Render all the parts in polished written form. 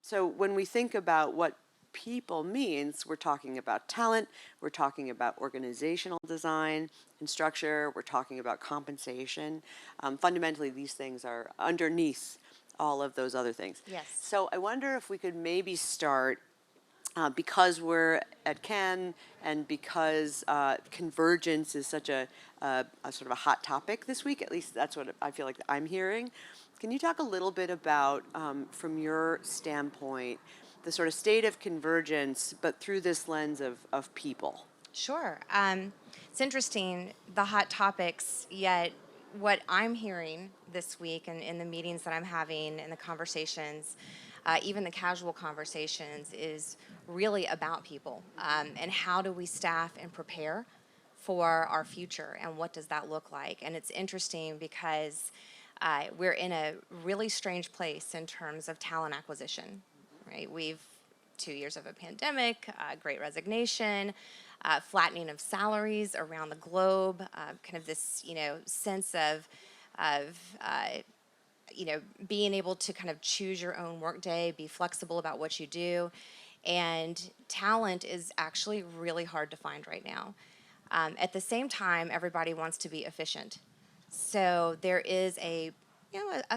So when we think about what people means, we're talking about talent, we're talking about organizational design and structure, we're talking about compensation. Fundamentally, these things are underneath all of those other things. Yes. So I wonder if we could maybe start, because we're at Cannes and because convergence is such a sort of a hot topic this week, at least that's what I feel like I'm hearing. Can you talk a little bit about, from your standpoint, the sort of state of convergence, but through this lens of people? Sure. It's interesting, the hot topics, yet what I'm hearing this week and in the meetings that I'm having and the conversations, even the casual conversations, is really about people and how do we staff and prepare for our future and what does that look like. And it's interesting because we're in a really strange place in terms of talent acquisition, right? We've 2 years of a pandemic, great resignation, flattening of salaries around the globe, kind of this, sense of being able to kind of choose your own workday, be flexible about what you do. And talent is actually really hard to find right now. At the same time, everybody wants to be efficient. So there is a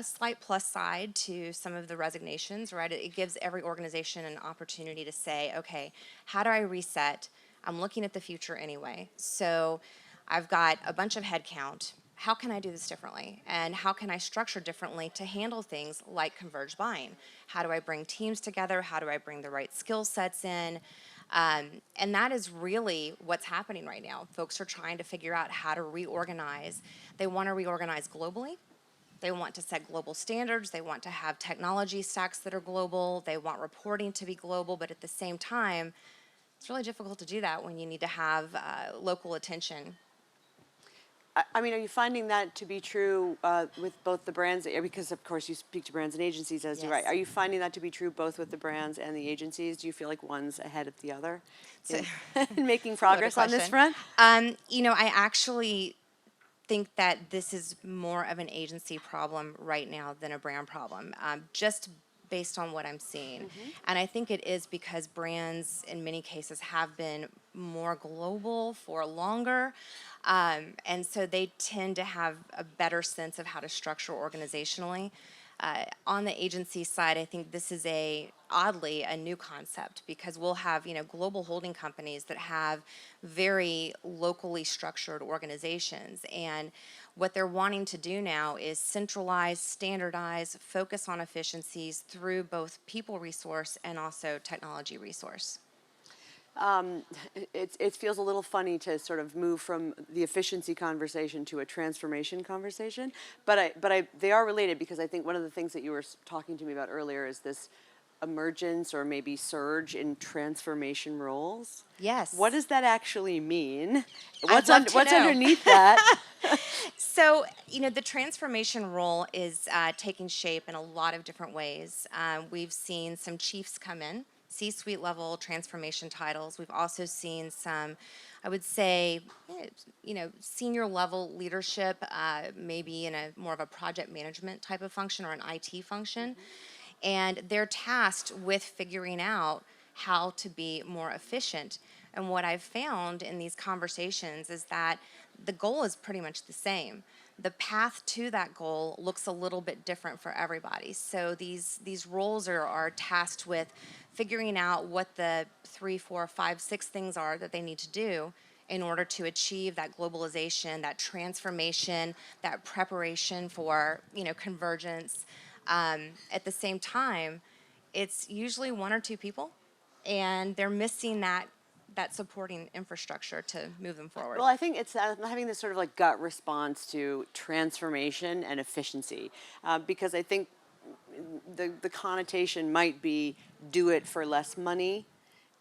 slight plus side to some of the resignations, right? It gives every organization an opportunity to say, okay, how do I reset? I'm looking at the future anyway. So I've got a bunch of headcount. How can I do this differently? And how can I structure differently to handle things like converged buying? How do I bring teams together? How do I bring the right skill sets in? And that is really what's happening right now. Folks are trying to figure out how to reorganize. They want to reorganize globally. They want to set global standards. They want to have technology stacks that are global. They want reporting to be global. But at the same time, it's really difficult to do that when you need to have local attention. I mean, are you finding that to be true with both the brands? Because, of course, you speak to brands and agencies, as you write. Are you finding that to be true both with the brands and the agencies? Do you feel like one's ahead of the other in making progress on this front? I actually think that this is more of an agency problem right now than a brand problem, just based on what I'm seeing. Mm-hmm. And I think it is because brands, in many cases, have been more global for longer. And so they tend to have a better sense of how to structure organizationally. On the agency side, I think this is oddly a new concept because we'll have global holding companies that have very locally structured organizations, and what they're wanting to do now is centralize, standardize, focus on efficiencies through both people resource and also technology resource. It feels a little funny to sort of move from the efficiency conversation to a transformation conversation, but they are related because I think one of the things that you were talking to me about earlier is this emergence or maybe surge in transformation roles. Yes. What does that actually mean? What's underneath that? So, the transformation role is taking shape in a lot of different ways. We've seen some chiefs come in, C-suite level transformation titles. We've also seen some, I would say, senior level leadership, maybe in a more of a project management type of function or an IT function. Mm-hmm. And they're tasked with figuring out how to be more efficient. And what I've found in these conversations is that the goal is pretty much the same. The path to that goal looks a little bit different for everybody. So these roles are tasked with figuring out what the 3, 4, 5, 6 things are that they need to do in order to achieve that globalization, that transformation, that preparation for convergence. At the same time, it's usually 1 or 2 people, and they're missing that supporting infrastructure to move them forward. Well, I think it's having this sort of like gut response to transformation and efficiency, because I think the connotation might be do it for less money.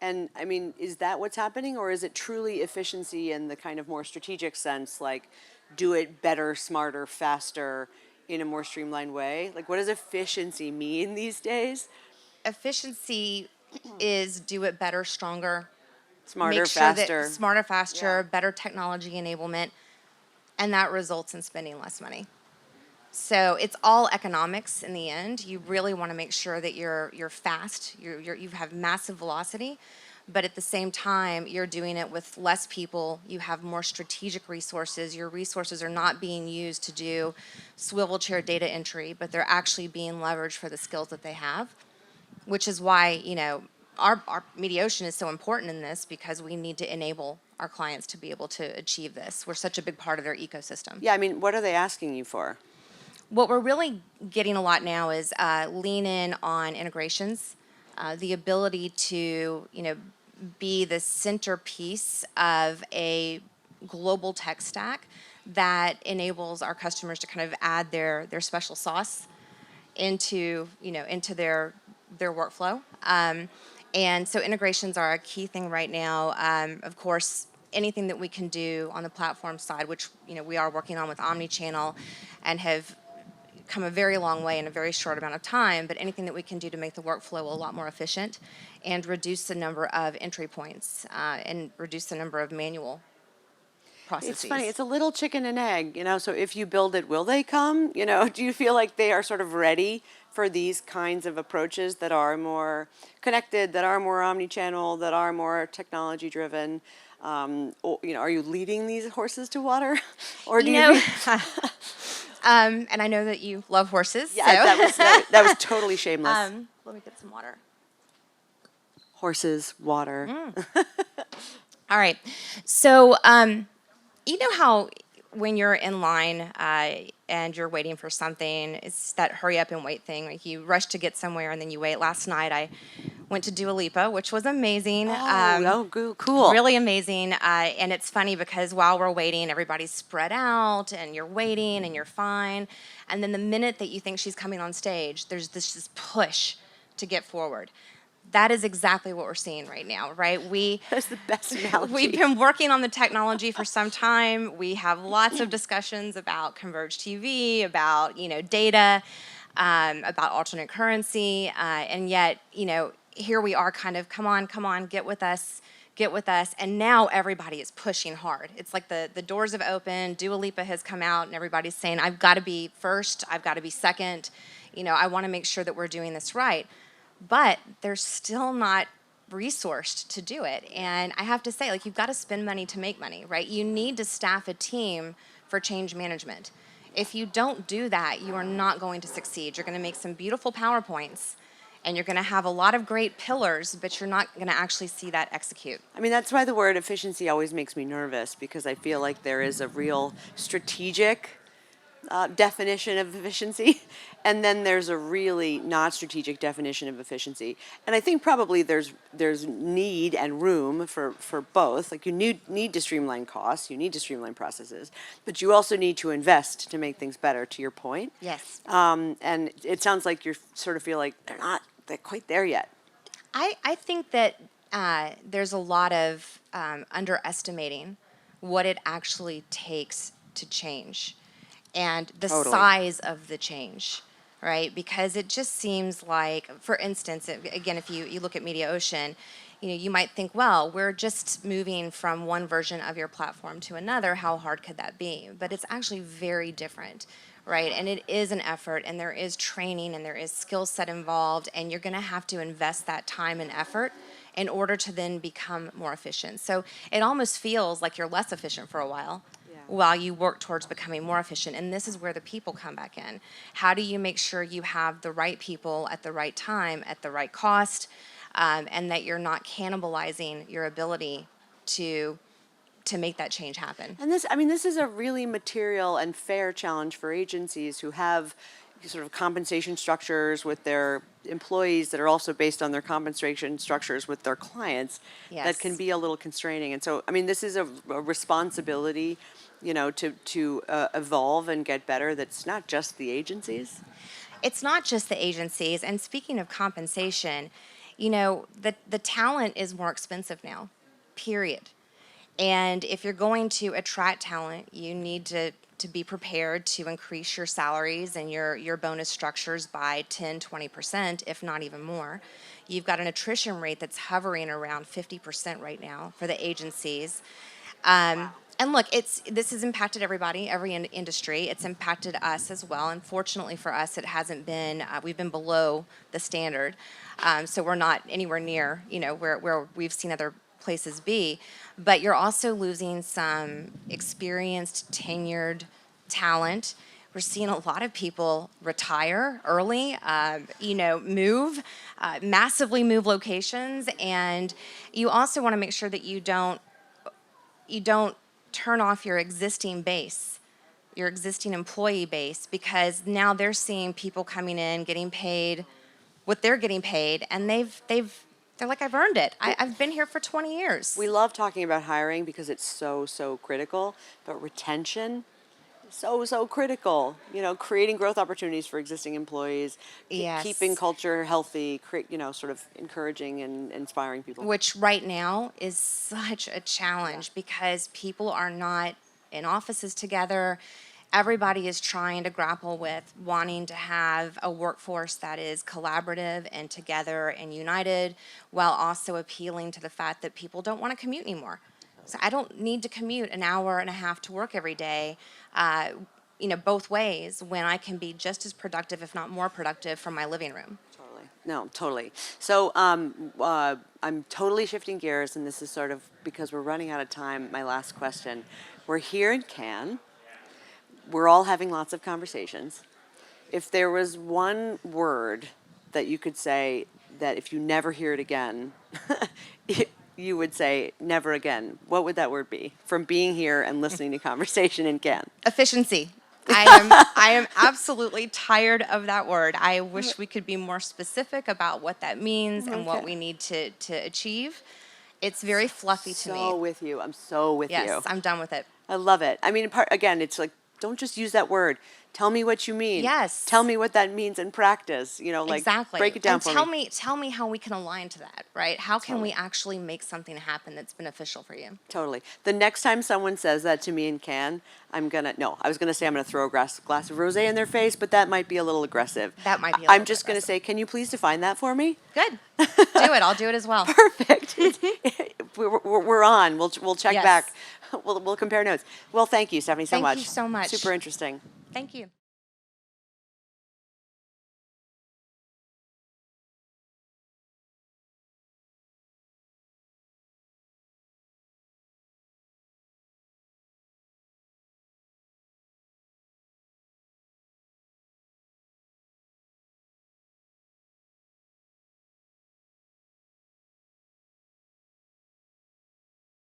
And I mean, is that what's happening, or is it truly efficiency in the kind of more strategic sense, like do it better, smarter, faster, in a more streamlined way? Like, what does efficiency mean these days? Efficiency is do it better, stronger, smarter, faster. Smarter, faster, better technology enablement, and that results in spending less money. So it's all economics in the end. You really want to make sure that you're fast, you have massive velocity, but at the same time you're doing it with less people. You have more strategic resources. Your resources are not being used to do swivel chair data entry, but they're actually being leveraged for the skills that they have, which is why, our Mediaocean is so important in this, because we need to enable our clients to be able to achieve this. We're such a big part of their ecosystem. Yeah, I mean, what are they asking you for? What we're really getting a lot now is lean in on integrations, the ability to, be the centerpiece of a global tech stack that enables our customers to kind of add their special sauce into their workflow. And so integrations are a key thing right now. Of course, anything that we can do on the platform side, which we are working on with omnichannel, and have come a very long way in a very short amount of time, but anything that we can do to make the workflow a lot more efficient and reduce the number of entry points and reduce the number of manual processes. It's funny, it's a little chicken and egg, so if you build it, will they come? Do you feel like they are sort of ready for these kinds of approaches that are more connected, that are more omnichannel, that are more technology driven? Are you leading these horses to water? Or do you and I know that you love horses. Yeah, so. that was totally shameless. Let me get some water. Horses, water. All right. So, you know how when you're in line and you're waiting for something, it's that hurry up and wait thing. Like you rush to get somewhere and then you wait. Last night I went to Dua Lipa, which was amazing. Cool. Really amazing. And it's funny because while we're waiting, everybody's spread out and you're waiting and you're fine. And then the minute that you think she's coming on stage, there's this push to get forward. That is exactly what we're seeing right now, right? That's the best analogy. We've been working on the technology for some time. We have lots of discussions about converged TV, about data, about alternate currency, and yet here we are, kind of come on, get with us. And now everybody is pushing hard. It's like the doors have opened. Dua Lipa has come out, and everybody's saying, "I've got to be first. I've got to be second. I want to make sure that we're doing this right." But they're still not resourced to do it. And I have to say, you've got to spend money to make money, right? You need to staff a team for change management. If you don't do that, you are not going to succeed. You're going to make some beautiful PowerPoints, and you're going to have a lot of great pillars, but you're not going to actually see that execute. I mean, that's why the word efficiency always makes me nervous, because I feel like there is a real strategic definition of efficiency, and then there's a really not strategic definition of efficiency. And I think probably there's need and room for both. Like you need to streamline costs, you need to streamline processes, but you also need to invest to make things better, to your point. Yes. And it sounds like you sort of feel like they're quite there yet. I think that there's a lot of underestimating what it actually takes to change and the size of the change, right? Because it just seems like, for instance, again, if you look at Mediaocean, you might think, well, we're just moving from one version of your platform to another. How hard could that be? But it's actually very different, right? And it is an effort, and there is training, and there is skill set involved, and you're going to have to invest that time and effort in order to then become more efficient. So it almost feels like you're less efficient for a while you work towards becoming more efficient. And this is where the people come back in. How do you make sure you have the right people at the right time, at the right cost, and that you're not cannibalizing your ability to make that change happen? And this is a really material and fair challenge for agencies who have sort of compensation structures with their employees that are also based on their compensation structures with their clients. Yes. That can be a little constraining. And so, this is a responsibility, to evolve and get better. That's not just the agencies. It's not just the agencies. And speaking of compensation, the talent is more expensive now, period. And if you're going to attract talent, you need to be prepared to increase your salaries and your bonus structures by 10, 20%, if not even more. You've got an attrition rate that's hovering around 50% right now for the agencies. And look, this has impacted everybody, every industry. It's impacted us as well. Unfortunately for us, it hasn't been. We've been below the standard, so we're not anywhere near, where we've seen other places be. But you're also losing some experienced, tenured talent. We're seeing a lot of people retire early, move, massively move locations, and you also want to make sure that you don't turn off your existing base, your existing employee base, because now they're seeing people coming in, getting paid what they're getting paid, and they're like, I've earned it. I've been here for 20 years. We love talking about hiring because it's so critical, but retention, so critical. Creating growth opportunities for existing employees, Yes. keeping culture healthy, sort of encouraging and inspiring people. Which right now is such a challenge because people are not in offices together. Everybody is trying to grapple with wanting to have a workforce that is collaborative and together and united, while also appealing to the fact that people don't want to commute anymore. So I don't need to commute an hour and a half to work every day, both ways, when I can be just as productive, if not more productive, from my living room. Totally. No, totally. So I'm totally shifting gears, and this is sort of because we're running out of time. My last question. We're here in Cannes. We're all having lots of conversations. If there was one word that you could say that if you never hear it again, you would say never again, what would that word be? From being here and listening to conversation in Cannes. Efficiency. I am absolutely tired of that word. I wish we could be more specific about what that means and what we need to achieve. It's very fluffy to me. So with you. I'm so with you. Yes, I'm done with it. I love it. I mean, again, it's like, don't just use that word. Tell me what you mean. Yes. Tell me what that means in practice. Exactly. Break it down and for tell me. Tell me how we can align to that, right? How can we actually make something happen that's beneficial for you? Totally. The next time someone says that to me in Cannes, I was going to say I'm going to throw a glass of rosé in their face, but that might be a little aggressive. That might be a I'm little just going to aggressive. say, can you please define that for me? Good. Do it. I'll do it as well. Perfect. We're on. We'll check Yes. back. We'll compare notes. Well, thank you, Stephanie, so Thank much. you so much. Super interesting. Thank you.